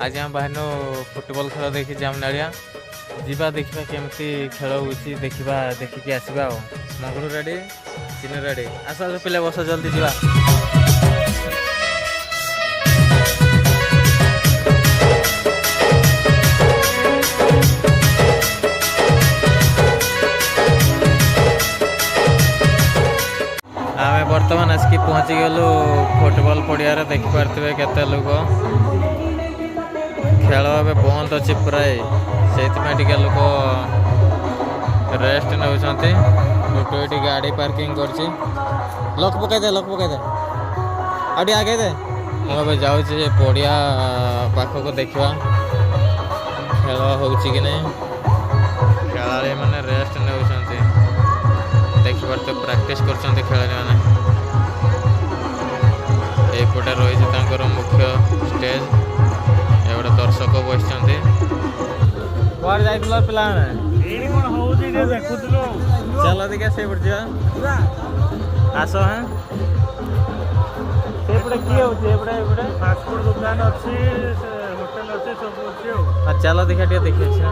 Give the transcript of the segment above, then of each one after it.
आज हम बाहर फुटबॉल खेल देखी जामनाड़िया जीवा देखा केमती खेल होची देखा देखिकी आसवा मंगलू रेडी चिन्ह रेडी आस आस पिला बस जल्दी जीवा आम बर्तमान आसिक पहुँची गलु फुटबॉल पड़िया देखिपे केते लोक खेल ए बंद अच्छी प्राय से लोक रेस्ट नौ गोटे गाड़ी पार्किंग कर लक पकईदे आगे आगे दे मुझे जाऊँगी पड़िया पाखक देखा खेल हो कि नहीं खेलाड़ी मैंने रेस्ट नौ देखिए प्रैक्टिस कर खेलाड़ी मैंने एपटे रही मुख्य स्टेज एवं दर्शक बस पिला चल देखिए से आस हाँ किए फास्टफुड दुकान अच्छी होटेल अच्छी सब अच्छी चलो देखिए देखिए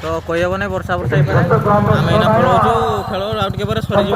तो कही हम ना वर्षा वर्षा आम पलाऊ खेल आउट के सरीज।